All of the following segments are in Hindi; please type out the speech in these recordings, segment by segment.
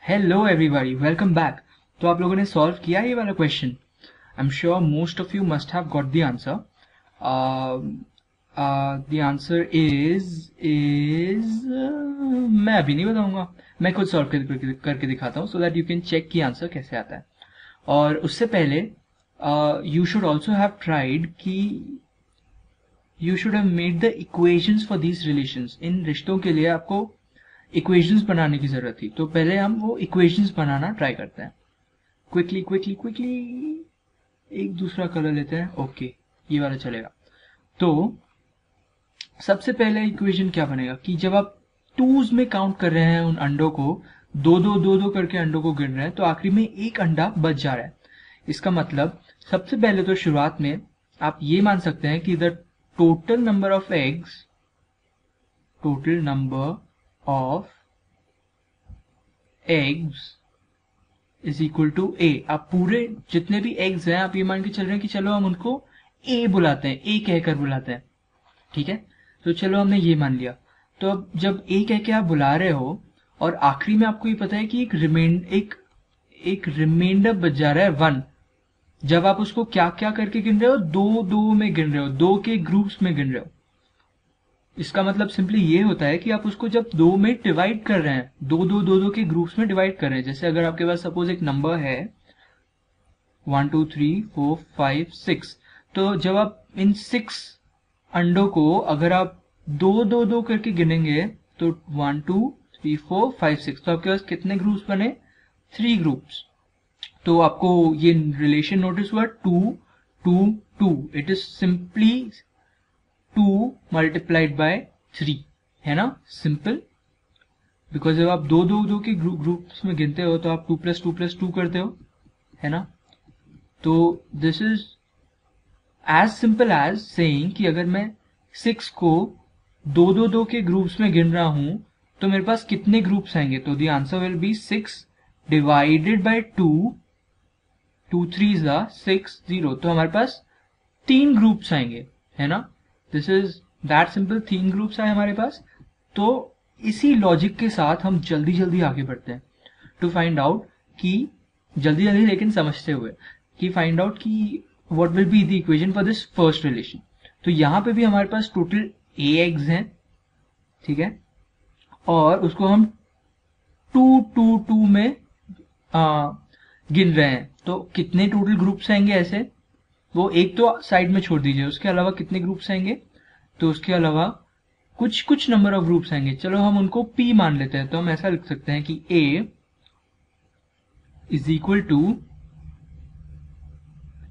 Hello everybody, welcome back. तो आप लोगों ने सॉल्व किया ये वाला question. I am sure most of you must have got the answer. The answer is मैं अभी नहीं बताऊंगा, मैं खुद सॉल्व करके दिखाता हूँ so that you can check कि आंसर कैसे आता है। और उससे पहले you should also have tried कि you should have made the equations for these relations. इन रिश्तों के लिए आपको इक्वेशंस बनाने की जरूरत थी, तो पहले हम वो इक्वेशंस बनाना ट्राई करते हैं। क्विकली एक दूसरा कलर लेते हैं। ओके, ये वाला चलेगा। तो सबसे पहले इक्वेशन क्या बनेगा कि जब आप टूज में काउंट कर रहे हैं उन अंडों को, दो करके अंडों को गिन रहे हैं, तो आखिरी में एक अंडा बच जा रहा है। इसका मतलब सबसे पहले तो शुरुआत में आप ये मान सकते हैं कि the total number of eggs, total number of eggs is equal to A. आप पूरे जितने भी एग्स हैं आप ये मान के चल रहे हैं कि चलो हम उनको ए बुलाते हैं, ए कहकर बुलाते हैं, ठीक है। तो चलो हमने ये मान लिया। तो अब जब ए कह के आप बुला रहे हो और आखिरी में आपको ये पता है कि एक रिमाइंडर बच जा रहा है 1, जब आप उसको क्या क्या करके गिन रहे हो, दो में गिन रहे हो, दो के ग्रुप्स में गिन रहे हो। इसका मतलब सिंपली ये होता है कि आप उसको जब दो में डिवाइड कर रहे हैं, दो के ग्रुप्स में डिवाइड कर रहे हैं। जैसे अगर आपके पास सपोज एक नंबर है 1 2 3 4 5 6, तो जब आप इन 6 अंडों को अगर आप दो करके गिनेंगे तो 1 2 3 4 5 6, तो आपके पास कितने ग्रुप्स बने? 3 ग्रुप्स। तो आपको ये रिलेशन नोटिस हुआ 2 2 2। It is simply 2 multiplied by 3, है ना, सिंपल। बिकॉज जब आप दो के ग्रुप्स में गिनते हो तो आप 2 + 2 करते हो, है ना। तो this is as simple as saying कि अगर मैं 6 को दो के ग्रुप्स में गिन रहा हूं तो मेरे पास कितने ग्रुप्स आएंगे? तो the answer will be 6 divided by 2, 2 3 6 0। तो हमारे पास 3 ग्रुप्स आएंगे, है ना। This is that simple, 3 groups आए हमारे पास। तो इसी लॉजिक के साथ हम जल्दी आगे बढ़ते हैं टू फाइंड आउट कि जल्दी लेकिन समझते हुए कि फाइंड आउट कि what will be the equation for this first relation. तो यहां पे भी हमारे पास टोटल ए एग्स हैं, ठीक है, और उसको हम 2 में गिन रहे हैं। तो कितने टोटल ग्रुप्स आएंगे ऐसे? वो एक तो साइड में छोड़ दीजिए, उसके अलावा कितने ग्रुप्स आएंगे? तो उसके अलावा कुछ नंबर ऑफ ग्रुप्स आएंगे। चलो हम उनको P मान लेते हैं। तो हम ऐसा लिख सकते हैं कि A इज इक्वल टू,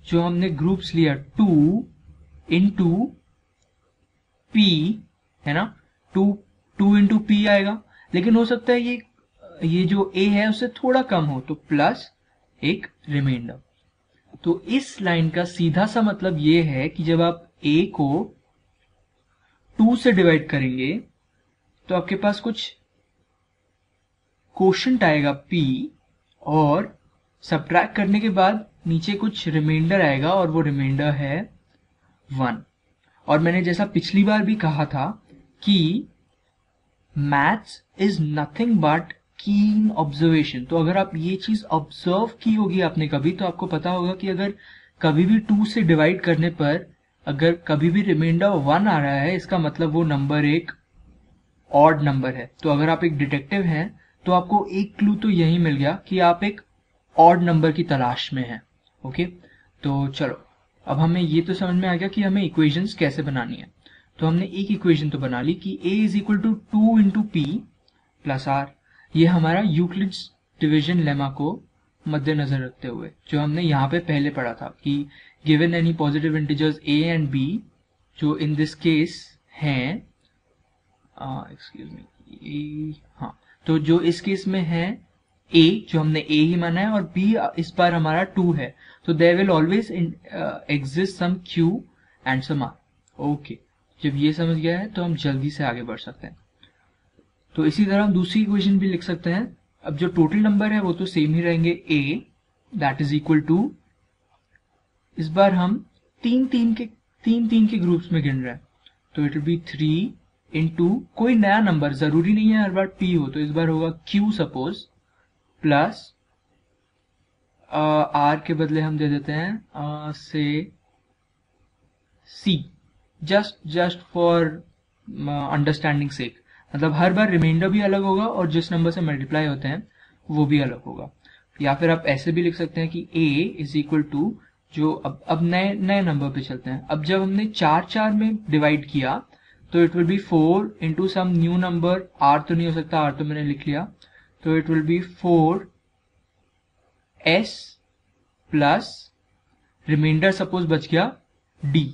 जो हमने ग्रुप्स लिया 2 इंटू P, है ना, 2 इंटू P आएगा। लेकिन हो सकता है ये जो A है उससे थोड़ा कम हो, तो प्लस एक रिमाइंडर। तो इस लाइन का सीधा सा मतलब ये है कि जब आप A को 2 से डिवाइड करेंगे तो आपके पास कुछ कोशेंट आएगा P, और सब्ट्रैक्ट करने के बाद नीचे कुछ रिमाइंडर आएगा और वो रिमाइंडर है 1। और मैंने जैसा पिछली बार भी कहा था कि मैथ्स इज नथिंग बट कीन ऑब्जर्वेशन। तो अगर आप ये चीज ऑब्जर्व की होगी आपने कभी, तो आपको पता होगा कि अगर कभी भी 2 से डिवाइड करने पर अगर कभी भी रिमाइंडर 1 आ रहा है, इसका मतलब वो नंबर एक ऑड नंबर है। तो अगर आप एक डिटेक्टिव हैं तो आपको एक क्लू तो यही मिल गया कि आप एक ऑड नंबर की तलाश में हैं। ओके, तो चलो अब हमें ये तो समझ में आ गया कि हमें इक्वेशंस कैसे बनानी है। तो हमने एक इक्वेशन तो बना ली कि A is equal to 2 into P plus R। ये हमारा यूक्लिड्स डिवीजन लेमा को मद्देनजर रखते हुए जो हमने यहाँ पे पहले पढ़ा था कि given any positive integers A and B, जो इन दिस केस हैं एक्सक्यूज मी, हाँ, तो जो इस केस में है A, जो हमने A ही माना है, और B इस बार हमारा 2 है, तो there will always exist some Q and some R। Okay, जब ये समझ गया है तो हम जल्दी से आगे बढ़ सकते हैं। तो इसी तरह हम दूसरी इक्वेशन भी लिख सकते हैं। अब जो टोटल नंबर है वो तो सेम ही रहेंगे, A that is equal to, इस बार हम तीन के ग्रुप्स में गिन रहे हैं, तो इट विल बी 3 इंटू कोई नया नंबर, जरूरी नहीं है हर बार P हो, तो इस बार होगा Q सपोज, प्लस आर के बदले हम दे देते हैं से सी, जस्ट फॉर अंडरस्टैंडिंग सेक। मतलब हर बार रिमाइंडर भी अलग होगा और जिस नंबर से मल्टीप्लाई होते हैं वो भी अलग होगा। या फिर आप ऐसे भी लिख सकते हैं कि a इज इक्वल टू, जो अब नए नंबर पे चलते हैं। अब जब हमने 4 में डिवाइड किया तो it will be 4 into some new number, r तो नहीं हो सकता, r तो मैंने लिख लिया, तो it will be 4s plus remainder suppose बच गया d,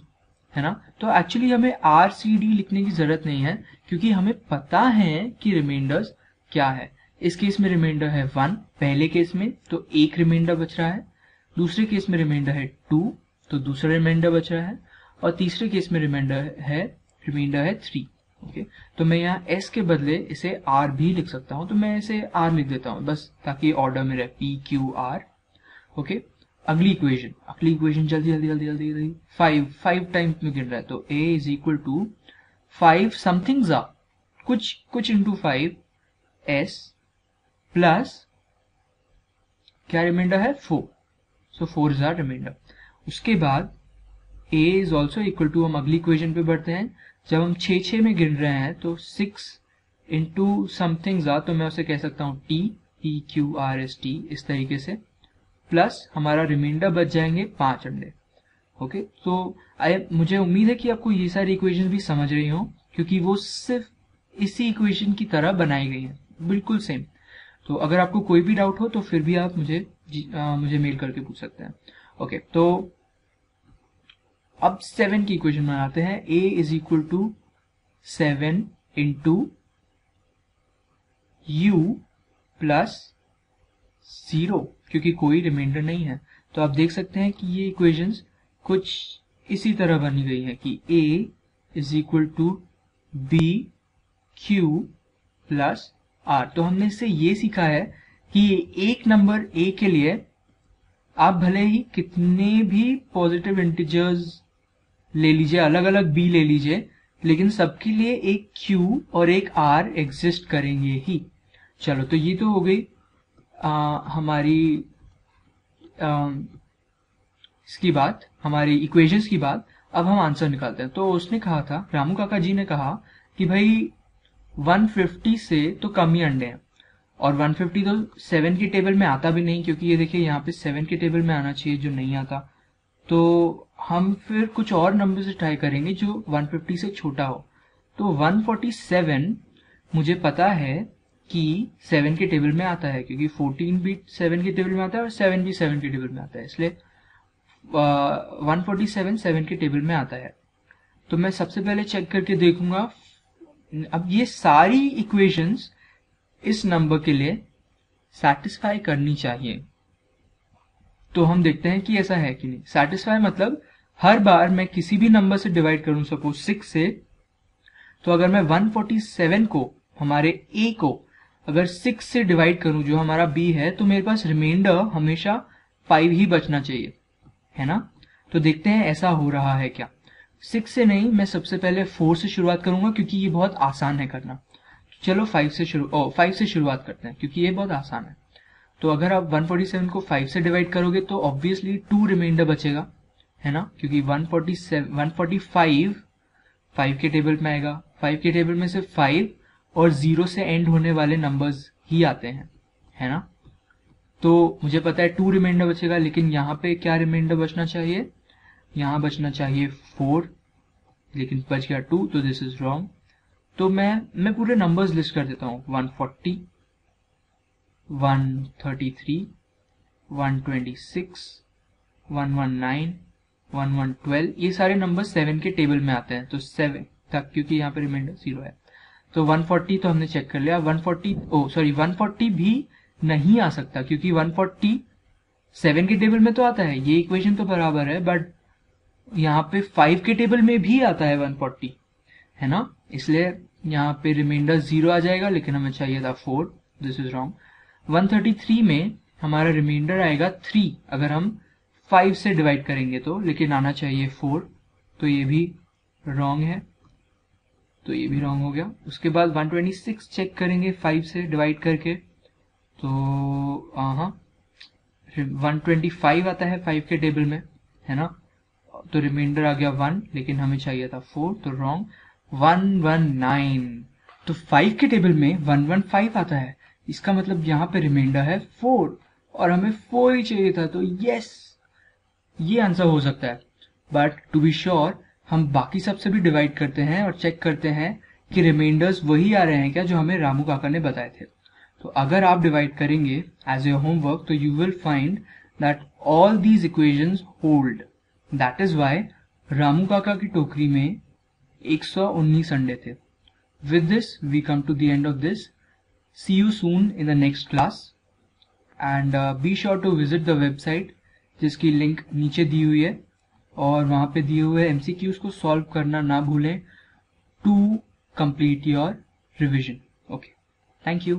है ना। तो एक्चुअली हमें RCD लिखने की जरूरत नहीं है क्योंकि हमें पता है कि रिमाइंडर्स क्या है। इस केस में रिमाइंडर है 1 पहले केस में, तो एक रिमाइंडर बच रहा है। दूसरे केस में रिमाइंडर है 2, तो दूसरा रिमाइंडर बच रहा है। और तीसरे केस में रिमाइंडर है 3। ओके, तो मैं यहाँ s के बदले इसे r भी लिख सकता हूँ, तो मैं इसे r लिख देता हूँ बस, ताकि ऑर्डर में रहे p q r। ओके, अगली इक्वेशन जल्दी 5 टाइम्स में गिन रहा है, तो a is equal to 5 something जा कुछ इंटू 5 s प्लस क्या रिमाइंडर है 4, सो 4 इज आर रिमाइंडर। उसके बाद a is also equal to, हम अगली इक्वेशन पे बढ़ते हैं। जब हम 6 में गिन रहे हैं तो 6 इंटू समथिंग जा, तो मैं उसे कह सकता हूँ t, p q r s t, इस तरीके से, प्लस हमारा रिमाइंडर बच जाएंगे 5 अंडे। ओके, तो मुझे उम्मीद है कि आपको ये सारी इक्वेशन भी समझ रही हो, क्योंकि वो सिर्फ इसी इक्वेशन की तरह बनाई गई है, बिल्कुल सेम। तो अगर आपको कोई भी डाउट हो तो फिर भी आप मुझे मेल करके पूछ सकते हैं। ओके, तो अब 7 की इक्वेशन बनाते हैं। a is equal to 7 into u plus 0, क्योंकि कोई रिमाइंडर नहीं है। तो आप देख सकते हैं कि ये इक्वेशंस कुछ इसी तरह बनी गई है कि a is equal to b q plus r। तो हमने इससे ये सीखा है कि एक नंबर a के लिए आप भले ही कितने भी पॉजिटिव इंटीजर्स ले लीजिए, अलग अलग b ले लीजिए, लेकिन सबके लिए एक q और एक r एग्जिस्ट करेंगे ही। चलो, तो ये तो हो गई हमारी इसकी बात, हमारी इक्वेशंस की बात। अब हम आंसर निकालते हैं। तो उसने कहा था, रामू काका जी ने कहा कि भाई 150 से तो कम ही अंडे हैं, और 150 तो 7 के टेबल में आता भी नहीं, क्योंकि ये देखिए यहाँ पे 7 के टेबल में आना चाहिए जो नहीं आता। तो हम फिर कुछ और नंबर से ट्राई करेंगे जो 150 से छोटा हो। तो 147 मुझे पता है कि 7 के टेबल में आता है, क्योंकि 14 भी 7 के टेबल में आता है और 7 भी 7 के टेबल में आता है, इसलिए 147 7 के टेबल में आता है। तो मैं सबसे पहले चेक करके देखूंगा। अब ये सारी इक्वेशंस इस नंबर के लिए सैटिस्फाई करनी चाहिए। तो हम देखते हैं कि ऐसा है कि नहीं। सैटिस्फाई मतलब हर बार मैं किसी भी नंबर से डिवाइड करूं, सपोज 6 से, तो अगर मैं 147 को, हमारे a को अगर 6 से डिवाइड करूं जो हमारा b है, तो मेरे पास रिमाइंडर हमेशा 5 ही बचना चाहिए, है ना। तो देखते हैं ऐसा हो रहा है क्या। 6 से नहीं, मैं सबसे पहले 4 से शुरुआत करूंगा क्योंकि ये बहुत आसान है करना। चलो 5 से शुरुआत करते हैं क्योंकि ये बहुत आसान है। तो अगर आप 147 को 5 से डिवाइड करोगे तो ऑब्वियसली 2 रिमाइंडर बचेगा, है ना, क्योंकि 145 5 के टेबल में आएगा। 5 के टेबल में से 5 और 0 से एंड होने वाले नंबर्स ही आते हैं, है ना। तो मुझे पता है 2 रिमाइंडर बचेगा, लेकिन यहाँ पे क्या रिमाइंडर बचना चाहिए, यहाँ बचना चाहिए 4, लेकिन बच गया 2, तो दिस इज रॉन्ग। तो मैं पूरे नंबर्स लिस्ट कर देता हूँ। 140, 133, 126, 119, 1112, ये सारे नंबर 7 के टेबल में आते हैं, तो 7 तक, क्योंकि यहाँ पे रिमाइंडर 0 है। तो 140 तो हमने चेक कर लिया। 140 भी नहीं आ सकता, क्योंकि 140 7 के टेबल में तो आता है, ये इक्वेशन तो बराबर है, बट यहाँ पे 5 के टेबल में भी आता है 140, है ना, इसलिए यहाँ पे रिमाइंडर 0 आ जाएगा, लेकिन हमें चाहिए था 4, दिस इज रॉन्ग। 133 में हमारा रिमाइंडर आएगा 3 अगर हम 5 से डिवाइड करेंगे तो, लेकिन आना चाहिए 4, तो ये भी रॉन्ग है, तो ये भी रॉन्ग हो गया। उसके बाद 126 चेक करेंगे 5 से डिवाइड करके, तो हाँ 125 आता है 5 के टेबल में, है ना। तो रिमाइंडर आ गया 1, लेकिन हमें चाहिए था 4, तो रॉन्ग। 119, तो 5 के टेबल में 115 आता है, इसका मतलब यहाँ पे रिमाइंडर है 4 और हमें 4 ही चाहिए था, तो यस ये आंसर हो सकता है। बट टू बी श्योर हम बाकी सबसे भी डिवाइड करते हैं और चेक करते हैं कि रिमाइंडर्स वही आ रहे हैं क्या जो हमें रामू काका ने बताए थे। तो अगर आप डिवाइड करेंगे एज योर होमवर्क तो you will find that all these equations hold. That is why Ramu काका की टोकरी में 119 अंडे थे। With this we come to the end of this. See you soon in the next class and be sure to visit the website जिसकी लिंक नीचे दी हुई है, और वहां पे दिए हुए एमसीक्यूज को सॉल्व करना ना भूलें to complete your revision. Okay, thank you.